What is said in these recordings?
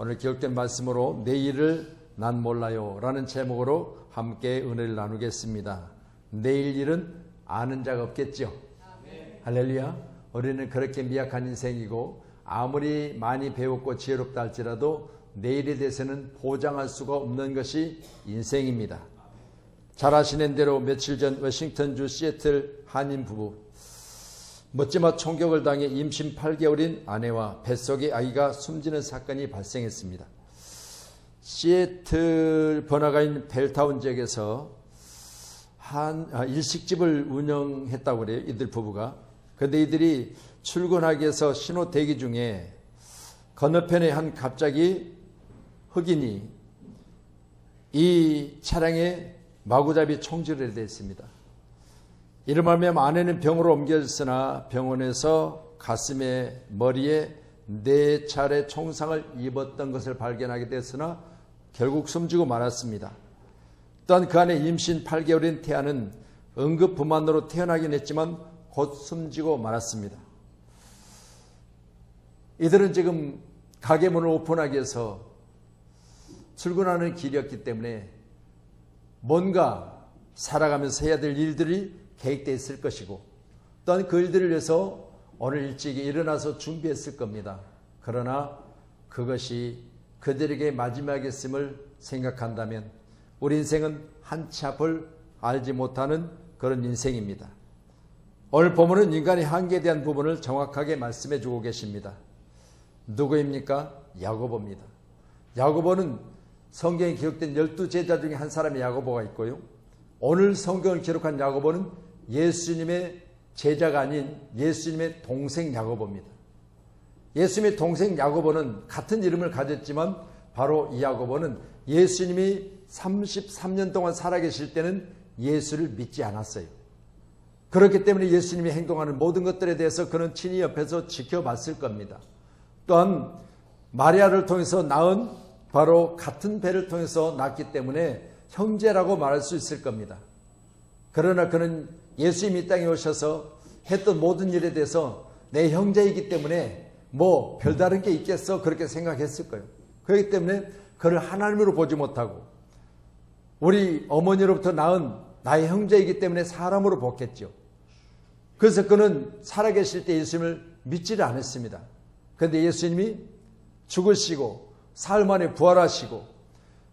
오늘 기록된 말씀으로 내일을 난 몰라요 라는 제목으로 함께 은혜를 나누겠습니다. 내일 일은 아는 자가 없겠죠. 할렐루야. 우리는 그렇게 미약한 인생이고 아무리 많이 배웠고 지혜롭다 할지라도 내일에 대해서는 보장할 수가 없는 것이 인생입니다. 잘 아시는 대로 며칠 전 워싱턴주 시애틀 한인 부부 묻지마 총격을 당해 임신 8개월인 아내와 뱃속의 아이가 숨지는 사건이 발생했습니다. 시애틀 번화가인 벨타운 지역에서 일식집을 운영했다고 그래요. 이들 부부가. 그런데 이들이 출근하기 위해서 신호 대기 중에 건너편에 갑자기 흑인이 이 차량에 마구잡이 총질을 했습니다. 이를 말하면 아내는 병으로 옮겨졌으나 병원에서 가슴에 머리에 4차례 총상을 입었던 것을 발견하게 됐으나 결국 숨지고 말았습니다. 또한 그 안에 임신 8개월인 태아는 응급부만으로 태어나긴 했지만 곧 숨지고 말았습니다. 이들은 지금 가게 문을 오픈하기 위해서 출근하는 길이었기 때문에 뭔가 살아가면서 해야 될 일들이 계획되어 있을 것이고 또한 그 일들을 위해서 오늘 일찍이 일어나서 준비했을 겁니다. 그러나 그것이 그들에게 마지막이었음을 생각한다면 우리 인생은 한치 앞을 알지 못하는 그런 인생입니다. 오늘 본문은 인간의 한계에 대한 부분을 정확하게 말씀해 주고 계십니다. 누구입니까? 야고보입니다. 야고보는 성경에 기록된 12제자 중에 한 사람이 야고보가 있고요. 오늘 성경을 기록한 야고보는 예수님의 제자가 아닌 예수님의 동생 야고보입니다. 예수님의 동생 야고보는 같은 이름을 가졌지만 바로 이 야고보는 예수님이 33년 동안 살아계실 때는 예수를 믿지 않았어요. 그렇기 때문에 예수님이 행동하는 모든 것들에 대해서 그는 친히 옆에서 지켜봤을 겁니다. 또한 마리아를 통해서 낳은 바로 같은 배를 통해서 낳기 때문에 형제라고 말할 수 있을 겁니다. 그러나 그는 예수님이 이 땅에 오셔서 했던 모든 일에 대해서 내 형제이기 때문에 뭐 별다른 게 있겠어 그렇게 생각했을 거예요. 그렇기 때문에 그를 하나님으로 보지 못하고 우리 어머니로부터 낳은 나의 형제이기 때문에 사람으로 봤겠죠. 그래서 그는 살아계실 때 예수님을 믿지를 않았습니다. 그런데 예수님이 죽으시고 사흘 만에 부활하시고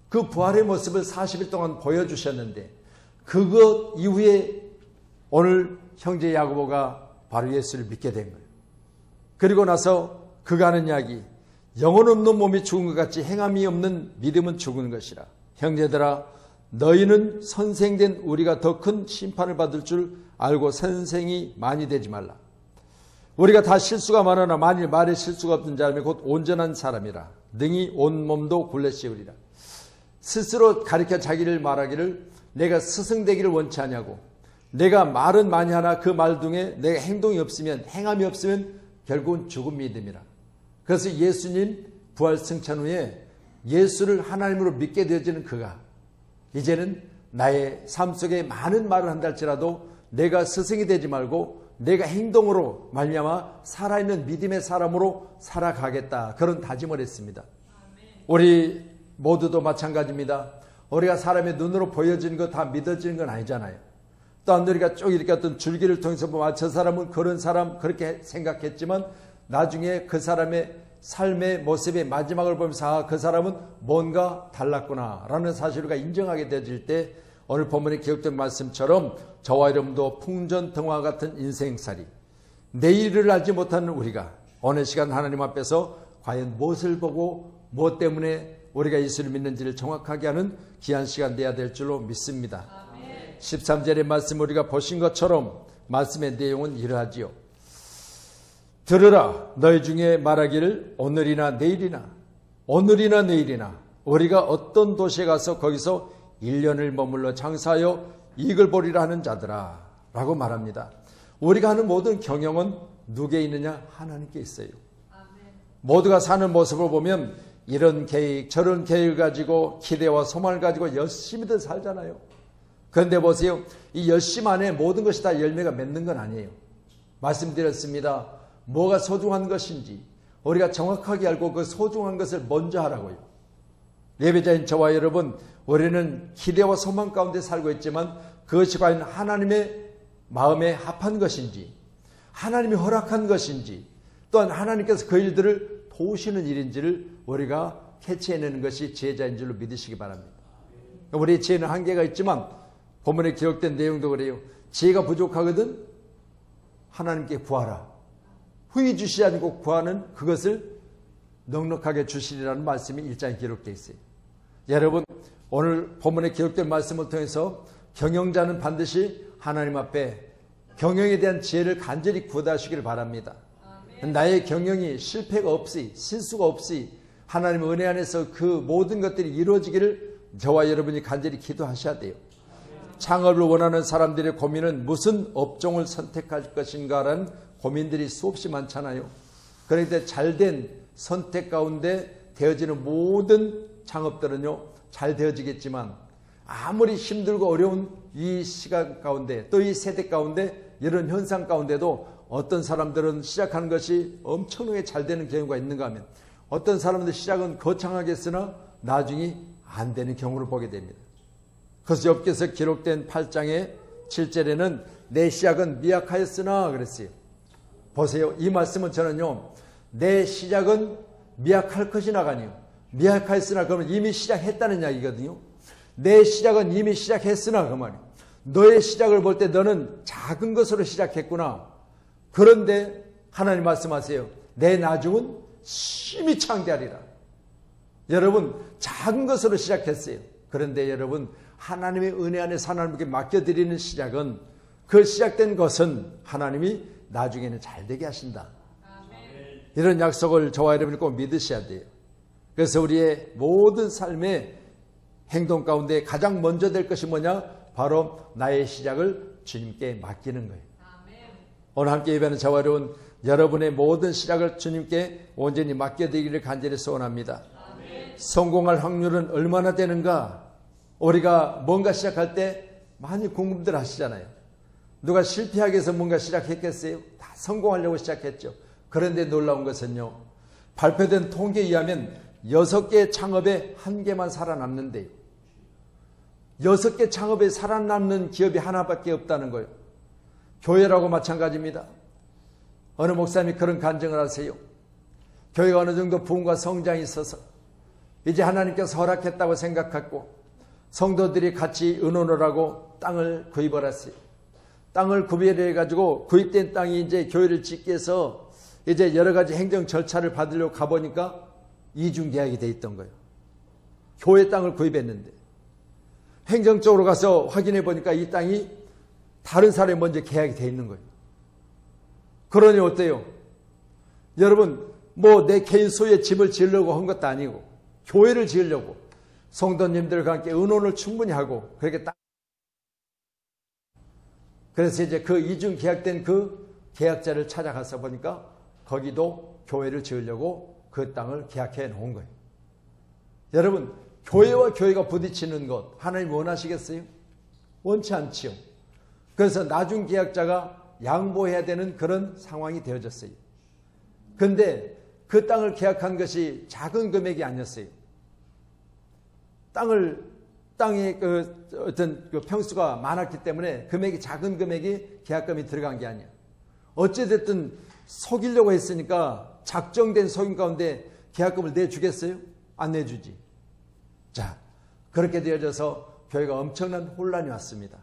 그 부활의 모습을 40일 동안 보여주셨는데 그것 이후에 오늘 형제 야고보가 바로 예수를 믿게 된 거예요. 그리고 나서 그가 하는 이야기, 영혼 없는 몸이 죽은 것 같이 행함이 없는 믿음은 죽은 것이라. 형제들아, 너희는 선생된 우리가 더 큰 심판을 받을 줄 알고 선생이 많이 되지 말라. 우리가 다 실수가 많으나 만일 말에 실수가 없는 자라면 곧 온전한 사람이라. 능히 온 몸도 굴레 씌우리라. 스스로 가르쳐 자기를 말하기를 내가 스승되기를 원치 않냐고. 내가 말은 많이 하나 그 말 중에 내가 행동이 없으면 행함이 없으면 결국은 죽은 믿음이라. 그래서 예수님 부활 승천 후에 예수를 하나님으로 믿게 되어지는 그가 이제는 나의 삶 속에 많은 말을 한다 할지라도 내가 스승이 되지 말고 내가 행동으로 말미암아 살아있는 믿음의 사람으로 살아가겠다. 그런 다짐을 했습니다. 우리 모두도 마찬가지입니다. 우리가 사람의 눈으로 보여지는 거 다 믿어지는 건 아니잖아요. 또한 우리가 쭉 이렇게 어떤 줄기를 통해서 보면 저 사람은 그런 사람 그렇게 생각했지만 나중에 그 사람의 삶의 모습의 마지막을 보면서 그 사람은 뭔가 달랐구나 라는 사실을 우리가 인정하게 되어질 때 오늘 본문에 기록된 말씀처럼 저와 여러분도 풍전등화 같은 인생살이 내일을 알지 못하는 우리가 어느 시간 하나님 앞에서 과연 무엇을 보고 무엇 때문에 우리가 예수를 믿는지를 정확하게 하는 귀한 시간 돼야 될 줄로 믿습니다. 13절의 말씀 우리가 보신 것처럼 말씀의 내용은 이러하지요. 들으라 너희 중에 말하기를 오늘이나 내일이나 우리가 어떤 도시에 가서 거기서 1년을 머물러 장사하여 이익을 보리라 하는 자들아 라고 말합니다. 우리가 하는 모든 경영은 누구에 있느냐? 하나님께 있어요. 모두가 사는 모습을 보면 이런 계획 저런 계획을 가지고 기대와 소망을 가지고 열심히들 살잖아요. 그런데 보세요. 이 열심 안에 모든 것이 다 열매가 맺는 건 아니에요. 말씀드렸습니다. 뭐가 소중한 것인지 우리가 정확하게 알고 그 소중한 것을 먼저 하라고요. 예배자인 저와 여러분, 우리는 기대와 소망 가운데 살고 있지만 그것이 과연 하나님의 마음에 합한 것인지, 하나님이 허락한 것인지, 또한 하나님께서 그 일들을 도우시는 일인지를 우리가 캐치해내는 것이 제자인 줄로 믿으시기 바랍니다. 우리의 지혜는 한계가 있지만 본문에 기록된 내용도 그래요. 지혜가 부족하거든 하나님께 구하라. 후히 주시지 않고 구하는 그것을 넉넉하게 주시리라는 말씀이 1장에 기록되어 있어요. 여러분, 오늘 본문에 기록된 말씀을 통해서 경영자는 반드시 하나님 앞에 경영에 대한 지혜를 간절히 구하시기를 바랍니다. 나의 경영이 실패가 없이, 실수가 없이 하나님의 은혜 안에서 그 모든 것들이 이루어지기를 저와 여러분이 간절히 기도하셔야 돼요. 창업을 원하는 사람들의 고민은 무슨 업종을 선택할 것인가라는 고민들이 수없이 많잖아요. 그런데 잘된 선택 가운데 되어지는 모든 창업들은요, 잘 되어지겠지만 아무리 힘들고 어려운 이 시간 가운데, 또 이 세대 가운데, 이런 현상 가운데도 어떤 사람들은 시작하는 것이 엄청나게 잘 되는 경우가 있는가 하면, 어떤 사람들 시작은 거창하게 했으나 나중에 안 되는 경우를 보게 됩니다. 그래서 욥기서 기록된 8장의 7절에는 내 시작은 미약하였으나 그랬어요. 보세요. 이 말씀은 저는요, 내 시작은 미약할 것이나 가니요. 미약하였으나 그러면 이미 시작했다는 이야기거든요. 내 시작은 이미 시작했으나 그 말이에요. 너의 시작을 볼 때 너는 작은 것으로 시작했구나. 그런데 하나님 말씀하세요. 내 나중은 심히 창대하리라. 여러분, 작은 것으로 시작했어요. 그런데 여러분, 하나님의 은혜 안에서 하나님께 맡겨드리는 시작은, 그 시작된 것은 하나님이 나중에는 잘 되게 하신다. 아멘. 이런 약속을 저와 여러분이 꼭 믿으셔야 돼요. 그래서 우리의 모든 삶의 행동 가운데 가장 먼저 될 것이 뭐냐? 바로 나의 시작을 주님께 맡기는 거예요. 아멘. 오늘 함께 예배하는 저와 여러분의 모든 시작을 주님께 온전히 맡겨드리기를 간절히 소원합니다. 아멘. 성공할 확률은 얼마나 되는가? 우리가 뭔가 시작할 때 많이 궁금들 하시잖아요. 누가 실패하기 위해서 뭔가 시작했겠어요? 다 성공하려고 시작했죠. 그런데 놀라운 것은요, 발표된 통계에 의하면 6개 창업에 1개만 살아남는데요. 6개 창업에 살아남는 기업이 하나밖에 없다는 거예요. 교회라고 마찬가지입니다. 어느 목사님이 그런 간증을 하세요. 교회가 어느 정도 부흥과 성장이 있어서 이제 하나님께서 허락했다고 생각하고 성도들이 같이 의논을 하고 땅을 구입을 했어요. 땅을 구입해 가지고 구입된 땅이 이제 교회를 짓기 위해서 이제 여러 가지 행정 절차를 받으려고 가보니까 이중 계약이 돼 있던 거예요. 교회 땅을 구입했는데 행정적으로 가서 확인해 보니까 이 땅이 다른 사람이 먼저 계약이 돼 있는 거예요. 그러니 어때요? 여러분, 뭐 내 개인 소유의 집을 지으려고 한 것도 아니고 교회를 지으려고 성도님들과 함께 의논을 충분히 하고 그렇게 딱. 그래서 이제 그 이중 계약된 그 계약자를 찾아가서 보니까 거기도 교회를 지으려고 그 땅을 계약해 놓은 거예요. 여러분, 교회와 교회가 부딪히는 것 하나님 원하시겠어요? 원치 않지요. 그래서 나중 계약자가 양보해야 되는 그런 상황이 되어졌어요. 그런데 그 땅을 계약한 것이 작은 금액이 아니었어요. 땅의 어떤 평수가 많았기 때문에 금액이 작은 금액이 계약금이 들어간 게 아니야. 어찌됐든 속이려고 했으니까 작정된 속임 가운데 계약금을 내주겠어요? 안 내주지. 자, 그렇게 되어져서 교회가 엄청난 혼란이 왔습니다.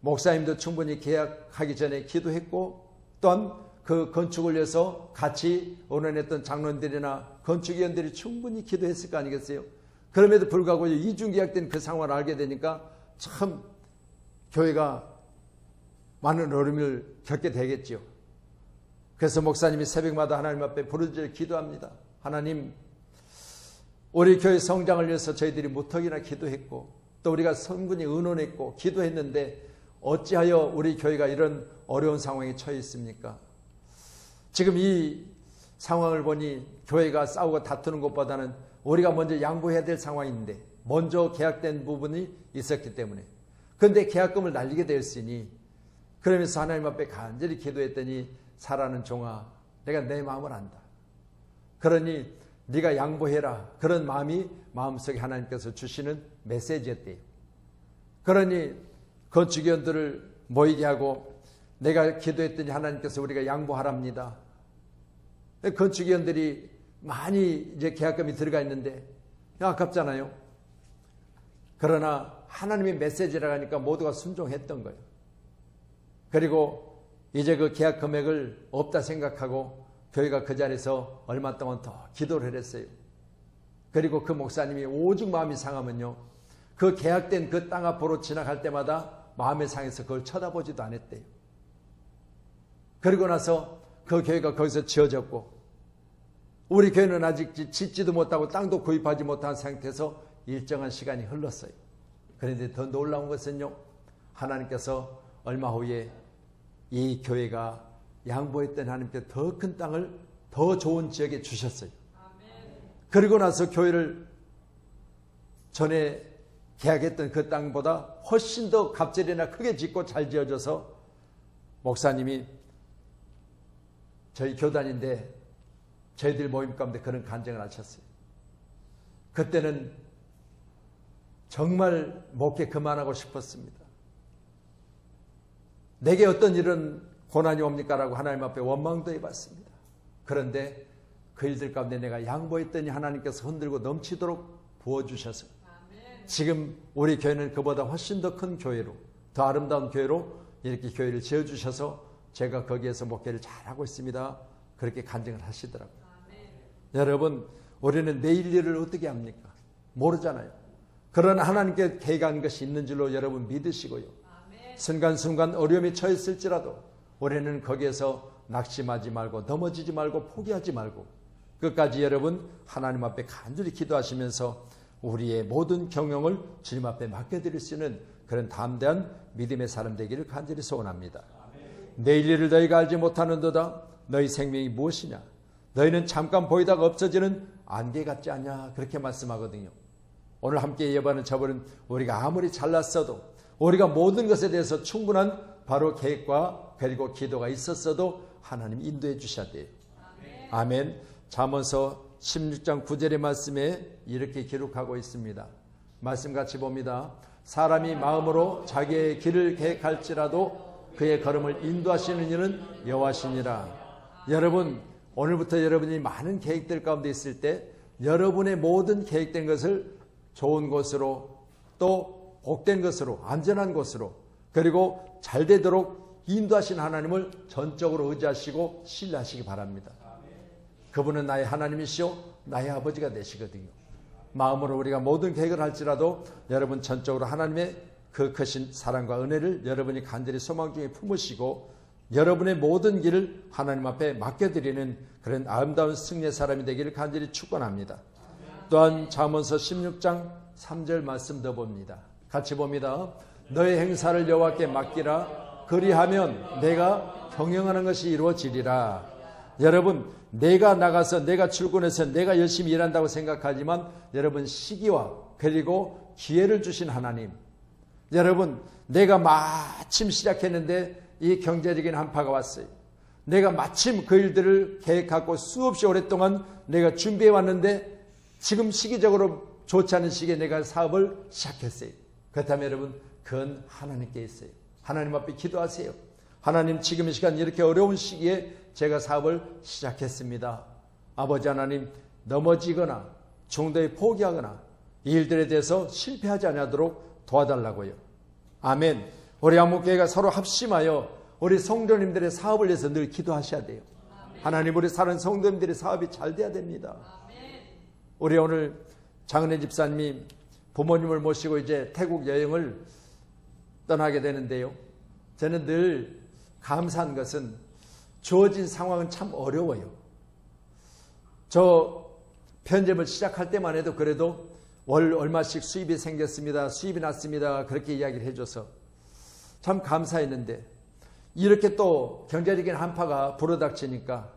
목사님도 충분히 계약하기 전에 기도했고 또한 그 건축을 위해서 같이 의논했던 장로님들이나 건축위원들이 충분히 기도했을 거 아니겠어요? 그럼에도 불구하고 이중 계약된 그 상황을 알게 되니까 참 교회가 많은 어려움을 겪게 되겠죠. 그래서 목사님이 새벽마다 하나님 앞에 부르짖어 기도합니다. 하나님, 우리 교회 성장을 위해서 저희들이 무턱이나 기도했고 또 우리가 성분이 의논했고 기도했는데 어찌하여 우리 교회가 이런 어려운 상황에 처해 있습니까? 지금 이 상황을 보니 교회가 싸우고 다투는 것보다는 우리가 먼저 양보해야 될 상황인데 먼저 계약된 부분이 있었기 때문에, 그런데 계약금을 날리게 되었으니, 그러면서 하나님 앞에 간절히 기도했더니, 사랑하는 종아, 내가 내 마음을 안다. 그러니 네가 양보해라. 그런 마음이 마음속에 하나님께서 주시는 메시지였대요. 그러니 건축위원들을 모이게 하고 내가 기도했더니 하나님께서 우리가 양보하랍니다. 건축위원들이 많이 이제 계약금이 들어가 있는데 아깝잖아요. 그러나 하나님의 메시지라고 하니까 모두가 순종했던 거예요. 그리고 이제 그 계약 금액을 없다 생각하고 교회가 그 자리에서 얼마 동안 더 기도를 했어요. 그리고 그 목사님이 오죽 마음이 상하면요, 그 계약된 그 땅 앞으로 지나갈 때마다 마음이 상해서 그걸 쳐다보지도 않았대요. 그리고 나서 그 교회가 거기서 지어졌고, 우리 교회는 아직 짓지도 못하고 땅도 구입하지 못한 상태에서 일정한 시간이 흘렀어요. 그런데 더 놀라운 것은요, 하나님께서 얼마 후에 이 교회가 양보했던 하나님께 더 큰 땅을 더 좋은 지역에 주셨어요. 그리고 나서 교회를 전에 계약했던 그 땅보다 훨씬 더 갑절이나 크게 짓고 잘 지어져서 목사님이 저희 교단인데 저희들 모임 가운데 그런 간증을 하셨어요. 그때는 정말 목회 그만하고 싶었습니다. 내게 어떤 이런 고난이 옵니까? 라고 하나님 앞에 원망도 해봤습니다. 그런데 그 일들 가운데 내가 양보했더니 하나님께서 흔들고 넘치도록 부어주셔서 지금 우리 교회는 그보다 훨씬 더 큰 교회로, 더 아름다운 교회로 이렇게 교회를 지어주셔서 제가 거기에서 목회를 잘하고 있습니다. 그렇게 간증을 하시더라고요. 여러분, 우리는 내일 일을 어떻게 합니까? 모르잖아요. 그러나 하나님께 계획한 것이 있는 줄로 여러분 믿으시고요. 순간순간 어려움에 처했을지라도 우리는 거기에서 낙심하지 말고 넘어지지 말고 포기하지 말고 끝까지 여러분 하나님 앞에 간절히 기도하시면서 우리의 모든 경영을 주님 앞에 맡겨드릴 수 있는 그런 담대한 믿음의 사람 되기를 간절히 소원합니다. 내일 일을 너희가 알지 못하는도다. 너희 생명이 무엇이냐? 너희는 잠깐 보이다가 없어지는 안개 같지 않냐? 그렇게 말씀하거든요. 오늘 함께 예배하는 저분은 우리가 아무리 잘났어도 우리가 모든 것에 대해서 충분한 바로 계획과 그리고 기도가 있었어도 하나님 인도해 주셔야 돼요. 아멘. 잠언서 16장 9절의 말씀에 이렇게 기록하고 있습니다. 말씀 같이 봅니다. 사람이 마음으로 자기의 길을 계획할지라도 그의 걸음을 인도하시는 이는 여호와시니라. 여러분, 오늘부터 여러분이 많은 계획들 가운데 있을 때 여러분의 모든 계획된 것을 좋은 곳으로 또 복된 것으로 안전한 곳으로 그리고 잘 되도록 인도하신 하나님을 전적으로 의지하시고 신뢰하시기 바랍니다. 그분은 나의 하나님이시오 나의 아버지가 되시거든요. 마음으로 우리가 모든 계획을 할지라도 여러분 전적으로 하나님의 그 크신 사랑과 은혜를 여러분이 간절히 소망 중에 품으시고 여러분의 모든 길을 하나님 앞에 맡겨드리는 그런 아름다운 승리의 사람이 되기를 간절히 축원합니다. 또한 잠언서 16장 3절 말씀 더 봅니다. 같이 봅니다. 너의 행사를 여호와께 맡기라. 그리하면 내가 경영하는 것이 이루어지리라. 여러분, 내가 나가서 내가 출근해서 내가 열심히 일한다고 생각하지만 여러분 시기와 그리고 기회를 주신 하나님, 여러분 내가 마침 시작했는데 이 경제적인 한파가 왔어요. 내가 마침 그 일들을 계획하고 수없이 오랫동안 내가 준비해 왔는데 지금 시기적으로 좋지 않은 시기에 내가 사업을 시작했어요. 그렇다면 여러분 그건 하나님께 있어요. 하나님 앞에 기도하세요. 하나님, 지금 이 시간 이렇게 어려운 시기에 제가 사업을 시작했습니다. 아버지 하나님, 넘어지거나 중도에 포기하거나 이 일들에 대해서 실패하지 않도록 도와달라고요. 아멘. 우리 한국교회가 서로 합심하여 우리 성도님들의 사업을 위해서 늘 기도하셔야 돼요. 아멘. 하나님, 우리 사는 성도님들의 사업이 잘 돼야 됩니다. 아멘. 우리 오늘 장은혜 집사님이 부모님을 모시고 이제 태국 여행을 떠나게 되는데요. 저는 늘 감사한 것은 주어진 상황은 참 어려워요. 저 편집을 시작할 때만 해도 그래도 월 얼마씩 수입이 생겼습니다. 수입이 났습니다. 그렇게 이야기를 해줘서 참 감사했는데 이렇게 또 경제적인 한파가 불어닥치니까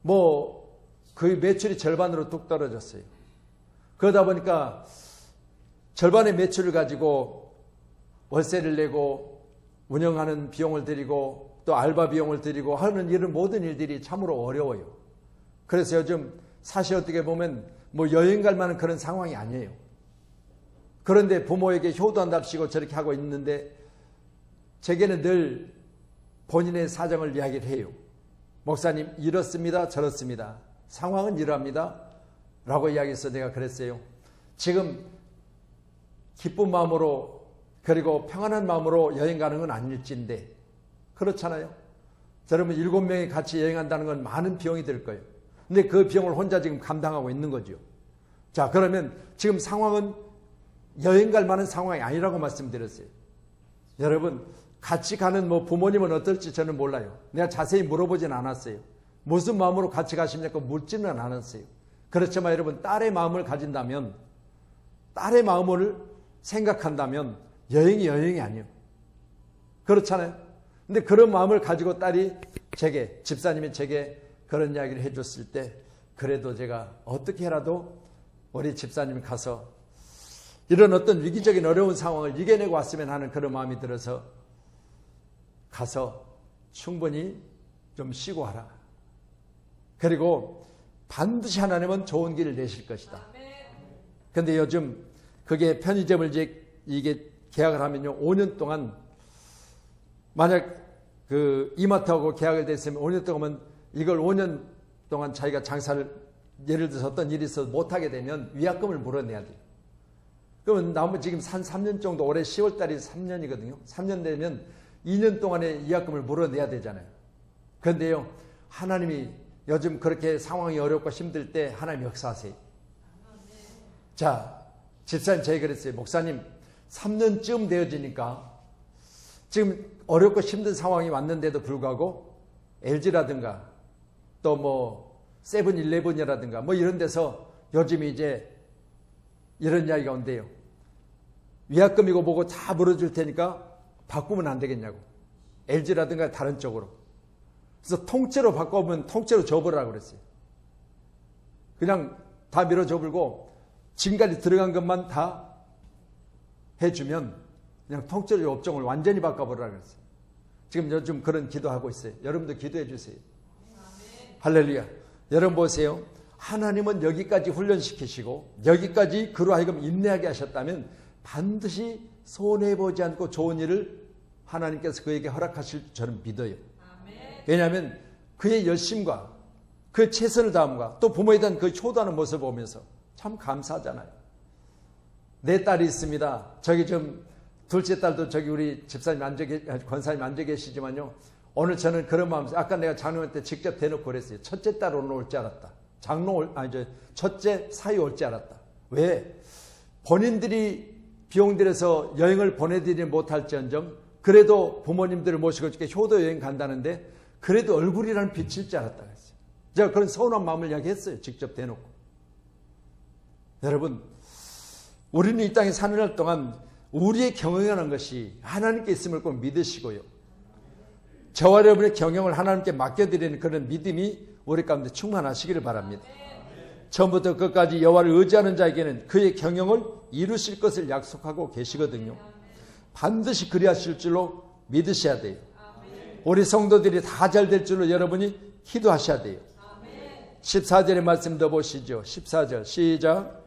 뭐 거의 매출이 절반으로 뚝 떨어졌어요. 그러다 보니까 절반의 매출을 가지고 월세를 내고 운영하는 비용을 들이고 또 알바 비용을 들이고 하는 이런 모든 일들이 참으로 어려워요. 그래서 요즘 사실 어떻게 보면 뭐 여행 갈 만한 그런 상황이 아니에요. 그런데 부모에게 효도한답시고 저렇게 하고 있는데 제게는 늘 본인의 사정을 이야기를 해요. 목사님 이렇습니다 저렇습니다. 상황은 이러합니다 라고 이야기해서 내가 그랬어요. 지금 기쁜 마음으로 그리고 평안한 마음으로 여행 가는 건 아닐진데 그렇잖아요. 여러분 7명이 같이 여행한다는 건 많은 비용이 들 거예요. 근데 그 비용을 혼자 지금 감당하고 있는 거죠. 자, 그러면 지금 상황은 여행 갈 만한 상황이 아니라고 말씀드렸어요. 여러분 같이 가는 뭐 부모님은 어떨지 저는 몰라요. 내가 자세히 물어보진 않았어요. 무슨 마음으로 같이 가십니까? 묻지는 않았어요. 그렇지만 여러분 딸의 마음을 가진다면 딸의 마음을 생각한다면 여행이 아니에요. 그렇잖아요. 근데 그런 마음을 가지고 딸이 제게 집사님이 제게 그런 이야기를 해줬을 때 그래도 제가 어떻게 해라도 우리 집사님이 가서 이런 어떤 위기적인 어려운 상황을 이겨내고 왔으면 하는 그런 마음이 들어서 가서 충분히 좀 쉬고 와라. 그리고 반드시 하나님은 좋은 길을 내실 것이다. 근데 요즘 그게 편의점을 이게 계약을 하면요 5년 동안 만약 그 이마트하고 계약을 됐으면 5년 동안 이걸 5년 동안 자기가 장사를 예를 들어서 어떤 일이 있어서 못하게 되면 위약금을 물어내야 돼요. 그러면 나무 지금 한 3년 정도 올해 10월 달이 3년이거든요. 3년 되면 2년 동안의 위약금을 물어내야 되잖아요. 그런데요 하나님이 요즘 그렇게 상황이 어렵고 힘들 때 하나님 역사하세요. 자, 집사님 저희 그랬어요. 목사님 3년쯤 되어지니까 지금 어렵고 힘든 상황이 왔는데도 불구하고 LG라든가 또 뭐 세븐일레븐이라든가 뭐 이런 데서 요즘 이제 이런 이야기가 온대요. 위약금이고 뭐고 다 물어줄 테니까 바꾸면 안 되겠냐고. LG라든가 다른 쪽으로. 그래서 통째로 바꿔보면 통째로 줘버리라고 그랬어요. 그냥 다 밀어줘버리고 지금까지 들어간 것만 다 해주면 그냥 통째로 이 업종을 완전히 바꿔버리라고 그랬어요. 지금 요즘 그런 기도하고 있어요. 여러분도 기도해 주세요. 할렐루야. 여러분 보세요. 하나님은 여기까지 훈련시키시고 여기까지 그로 하여금 인내하게 하셨다면 반드시 손해보지 않고 좋은 일을 하나님께서 그에게 허락하실 줄 저는 믿어요. 왜냐하면 그의 열심과 그 최선을 다함과 또 부모에 대한 그 효도하는 모습을 보면서 참 감사하잖아요. 내 딸이 있습니다. 저기 좀 둘째 딸도 저기 우리 집사님 권사님 앉아 계시지만요. 오늘 저는 그런 마음에서 아까 내가 장로회 때 직접 대놓고 그랬어요. 첫째 딸 오늘 올 줄 알았다. 첫째 사위 올 줄 알았다. 왜? 본인들이 비용 들여서 여행을 보내드리지 못할지언정 그래도 부모님들을 모시고 이렇게 효도 여행 간다는데 그래도 얼굴이라는 빛일 줄 알았다 그랬어요. 제가 그런 서운한 마음을 이야기했어요. 직접 대놓고. 여러분, 우리는 이 땅에 사는 날 동안 우리의 경영이라는 것이 하나님께 있음을 꼭 믿으시고요. 저와 여러분의 경영을 하나님께 맡겨드리는 그런 믿음이 우리 가운데 충만하시기를 바랍니다. 처음부터 끝까지 여호와를 의지하는 자에게는 그의 경영을 이루실 것을 약속하고 계시거든요. 반드시 그리하실 줄로 믿으셔야 돼요. 우리 성도들이 다 잘 될 줄로 여러분이 기도하셔야 돼요. 14절의 말씀 더 보시죠. 14절 시작.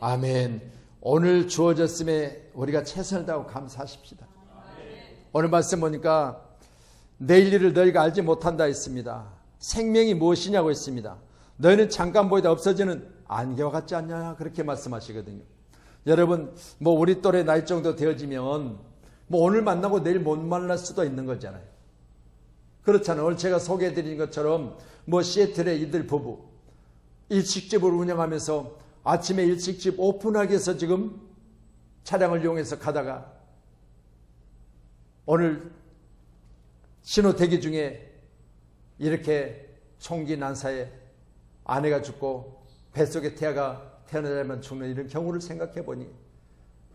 아멘. 오늘 주어졌음에 우리가 최선을 다하고 감사하십시다. 오늘 말씀 보니까 내일 일을 너희가 알지 못한다 했습니다. 생명이 무엇이냐고 했습니다. 너희는 잠깐 보이다 없어지는 안개와 같지 않냐 그렇게 말씀하시거든요. 여러분 뭐 우리 또래 나이 정도 되어지면 뭐 오늘 만나고 내일 못 만날 수도 있는 거잖아요. 그렇잖아요. 오늘 제가 소개해드린 것처럼 뭐 시애틀의 이들 부부 일식집을 운영하면서 아침에 일식집 오픈하기 위해서 지금 차량을 이용해서 가다가 오늘 신호 대기 중에 이렇게 총기 난사에 아내가 죽고 뱃속에 태아가 태어나자면 죽는 이런 경우를 생각해 보니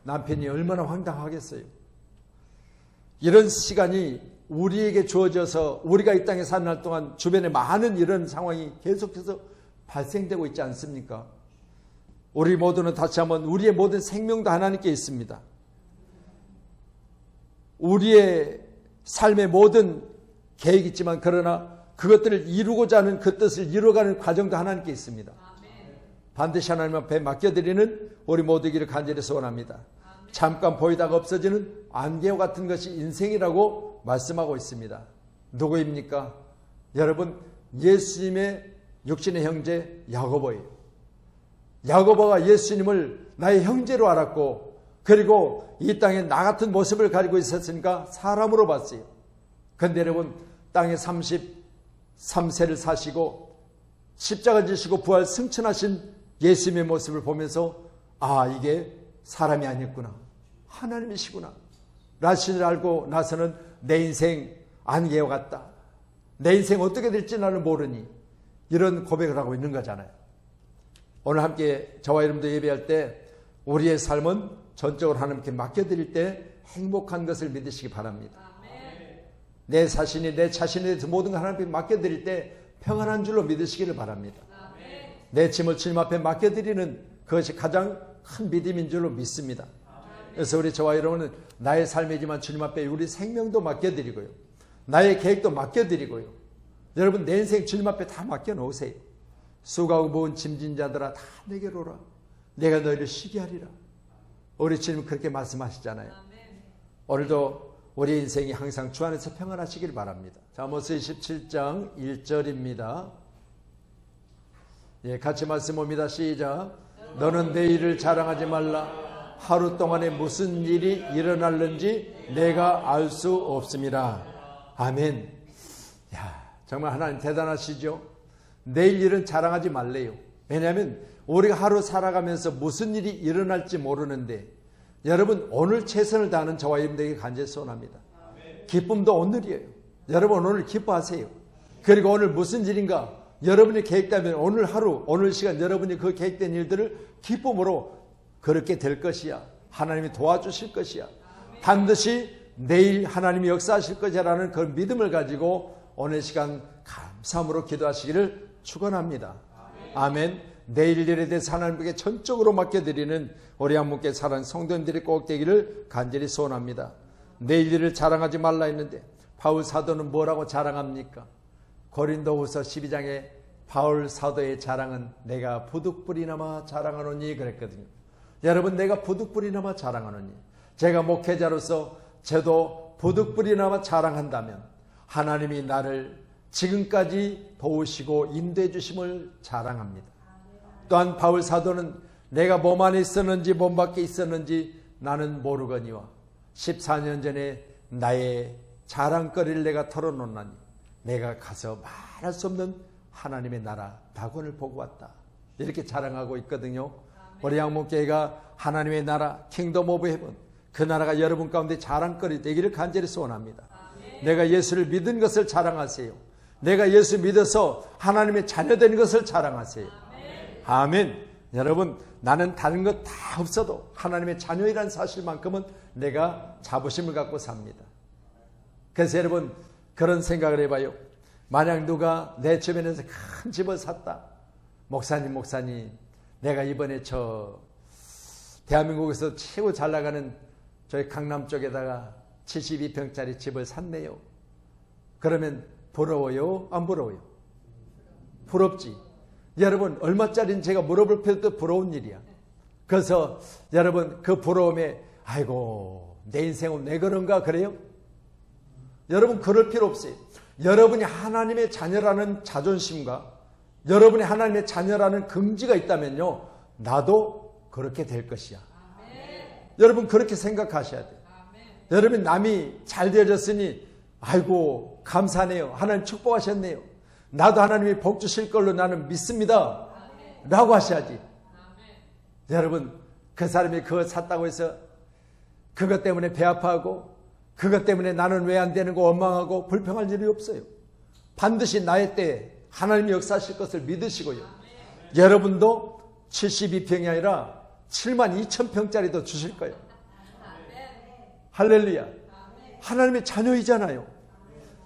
남편이 얼마나 황당하겠어요. 이런 시간이 우리에게 주어져서 우리가 이 땅에 사는 날 동안 주변에 많은 이런 상황이 계속해서 발생되고 있지 않습니까? 우리 모두는 다시 한번 우리의 모든 생명도 하나님께 있습니다. 우리의 삶의 모든 계획이 있지만 그러나 그것들을 이루고자 하는 그 뜻을 이루어가는 과정도 하나님께 있습니다. 반드시 하나님 앞에 맡겨드리는 우리 모두기를 간절히 소원합니다. 잠깐 보이다가 없어지는 안개와 같은 것이 인생이라고 말씀하고 있습니다. 누구입니까? 여러분, 예수님의 육신의 형제 야고보예요. 야고보가 예수님을 나의 형제로 알았고 그리고 이 땅에 나 같은 모습을 가지고 있었으니까 사람으로 봤어요. 그런데 여러분, 땅에 33세를 사시고 십자가 지시고 부활 승천하신 예수님의 모습을 보면서 아, 이게 사람이 아니었구나, 하나님이시구나 라신을 알고 나서는 내 인생 안개와 같다, 내 인생 어떻게 될지 나는 모르니, 이런 고백을 하고 있는 거잖아요. 오늘 함께 저와 여러분도 예배할 때 우리의 삶은 전적으로 하나님께 맡겨드릴 때 행복한 것을 믿으시기 바랍니다. 내 자신에 대해서 모든 걸 하나님께 맡겨드릴 때 평안한 줄로 믿으시기를 바랍니다. 내 짐을 주님 앞에 맡겨드리는 그것이 가장 큰 믿음인 줄로 믿습니다. 그래서 우리 저와 여러분은 나의 삶이지만 주님 앞에 우리 생명도 맡겨드리고요, 나의 계획도 맡겨드리고요, 여러분 내 인생 주님 앞에 다 맡겨놓으세요. 수고하고 무거운 짐진 자들아 다 내게로 오라, 내가 너희를 쉬게 하리라. 우리 주님은 그렇게 말씀하시잖아요. 오늘도 우리 인생이 항상 주 안에서 평안하시길 바랍니다. 자, 아모스 27장 1절입니다. 예, 같이 말씀 봅니다. 시작. 너는 내 일을 자랑하지 말라. 하루 동안에 무슨 일이 일어날는지 내가 알 수 없습니다. 아멘. 야, 정말 하나님 대단하시죠? 내일 일은 자랑하지 말래요. 왜냐하면 우리가 하루 살아가면서 무슨 일이 일어날지 모르는데 여러분, 오늘 최선을 다하는 저와 여러분들에게 간절히 소원합니다. 기쁨도 오늘이에요. 여러분 오늘 기뻐하세요. 그리고 오늘 무슨 일인가 여러분이 계획되면 오늘 하루, 오늘 시간 여러분이 그 계획된 일들을 기쁨으로 그렇게 될 것이야. 하나님이 도와주실 것이야. 반드시 내일 하나님이 역사하실 것이라는 그 믿음을 가지고 오늘 시간 감사함으로 기도하시기를 축원합니다. 아멘. 내일 일에 대해서 하나님께 전적으로 맡겨드리는 우리 한분께 사랑하는 성도님들이 꼭 되기를 간절히 소원합니다. 내일 일을 자랑하지 말라 했는데 바울 사도는 뭐라고 자랑합니까? 고린도후서 12장에 바울 사도의 자랑은 내가 부득불이나마 자랑하노니 그랬거든요. 여러분, 내가 부득불이나마 자랑하노니, 제가 목회자로서 저도 부득불이나마 자랑한다면 하나님이 나를 지금까지 도우시고 인도해 주심을 자랑합니다. 또한 바울 사도는 내가 몸 안에 있었는지 몸 밖에 있었는지 나는 모르거니와 14년 전에 나의 자랑거리를 내가 털어놓나니 내가 가서 말할 수 없는 하나님의 나라 낙원을 보고 왔다, 이렇게 자랑하고 있거든요. 우리 양목교회가 하나님의 나라 킹덤 오브 헤븐, 그 나라가 여러분 가운데 자랑거리 되기를 간절히 소원합니다. 내가 예수를 믿은 것을 자랑하세요. 내가 예수 믿어서 하나님의 자녀된 것을 자랑하세요. 아멘. 여러분, 나는 다른 것 다 없어도 하나님의 자녀이라는 사실만큼은 내가 자부심을 갖고 삽니다. 그래서 여러분, 그런 생각을 해봐요. 만약 누가 내 주변에서 큰 집을 샀다. 목사님, 내가 이번에 저 대한민국에서 최고 잘 나가는 저희 강남 쪽에다가 72평짜리 집을 샀네요. 그러면 부러워요? 안 부러워요? 부럽지. 여러분, 얼마짜리는 제가 물어볼 필요도 부러운 일이야. 그래서 여러분, 그 부러움에 아이고 내 인생은 왜 그런가 그래요? 여러분, 그럴 필요 없어요. 여러분이 하나님의 자녀라는 자존심과 여러분이 하나님의 자녀라는 긍지가 있다면요, 나도 그렇게 될 것이야. 여러분, 그렇게 생각하셔야 돼요. 여러분, 남이 잘 되어졌으니 아이고 감사하네요, 하나님 축복하셨네요, 나도 하나님이 복 주실 걸로 나는 믿습니다 라고 하셔야지. 여러분, 그 사람이 그거 샀다고 해서 그것 때문에 배 아파하고 그것 때문에 나는 왜 안 되는 거 원망하고 불평할 일이 없어요. 반드시 나의 때에 하나님이 역사하실 것을 믿으시고요, 여러분도 72평이 아니라 72,000평짜리도 주실 거예요. 할렐루야. 하나님의 자녀이잖아요.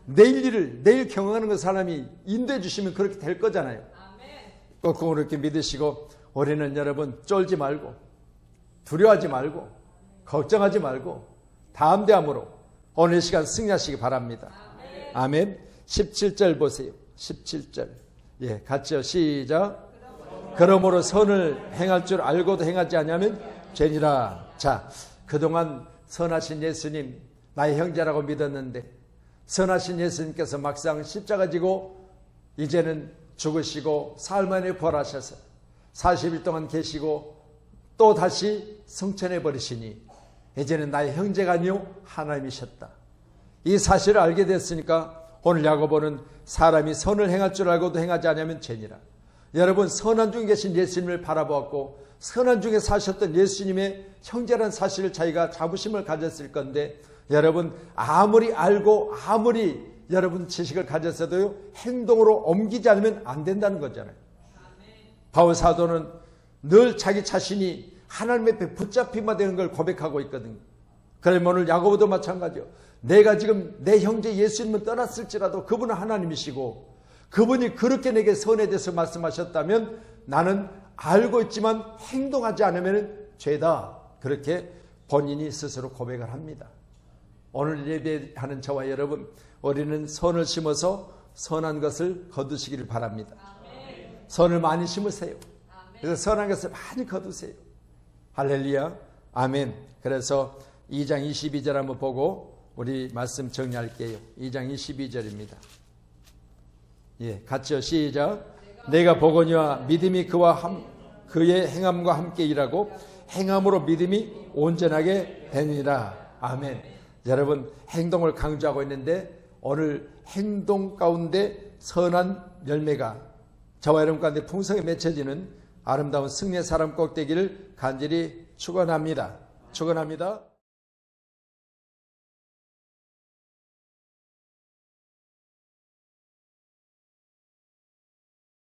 내일 경험하는 그 사람이 인도해 주시면 그렇게 될 거잖아요. 꼭 그렇게 믿으시고, 우리는 여러분 쫄지 말고 두려워하지 말고 걱정하지 말고 담대함으로 오늘 이 시간 승리하시기 바랍니다. 아멘. 17절 보세요. 17절. 예, 같이요. 시작. 그러므로 선을 행할 줄 알고도 행하지 않으면 죄니라. 자, 그동안 선하신 예수님, 나의 형제라고 믿었는데 선하신 예수님께서 막상 십자가 지고 이제는 죽으시고 사흘 만에 부활하셔서 40일 동안 계시고 또 다시 승천해 버리시니 이제는 나의 형제가 아니요 하나님이셨다. 이 사실을 알게 됐으니까 오늘 야고보는 사람이 선을 행할 줄 알고도 행하지 않으면 죄니라. 여러분, 선한 중에 계신 예수님을 바라보았고 선한 중에 사셨던 예수님의 형제라는 사실을 자기가 자부심을 가졌을 건데, 여러분 아무리 알고 아무리 여러분 지식을 가졌어도요 행동으로 옮기지 않으면 안 된다는 거잖아요. 바울 사도는 늘 자기 자신이 하나님 앞에 붙잡히만 되는 걸 고백하고 있거든요. 그러면 오늘 야고보도 마찬가지요. 내가 지금 내 형제 예수님을 떠났을지라도 그분은 하나님이시고 그분이 그렇게 내게 선에 대해서 말씀하셨다면 나는 알고 있지만 행동하지 않으면 죄다. 그렇게 본인이 스스로 고백을 합니다. 오늘 예배하는 저와 여러분, 우리는 선을 심어서 선한 것을 거두시기를 바랍니다. 선을 많이 심으세요. 그래서 선한 것을 많이 거두세요. 할렐루야. 아멘. 그래서 2장 22절 한번 보고 우리 말씀 정리할게요. 2장 22절입니다. 예, 같이요. 시작. 내가 보거니와 믿음이 그의 행함과 함께 일하고 행함으로 믿음이 온전하게 되니라. 아멘. 여러분, 행동을 강조하고 있는데 오늘 행동 가운데 선한 열매가 저와 여러분 가운데 풍성히 맺혀지는 아름다운 승리의 사람 꼭 되기를 간절히 축원합니다. 축원합니다.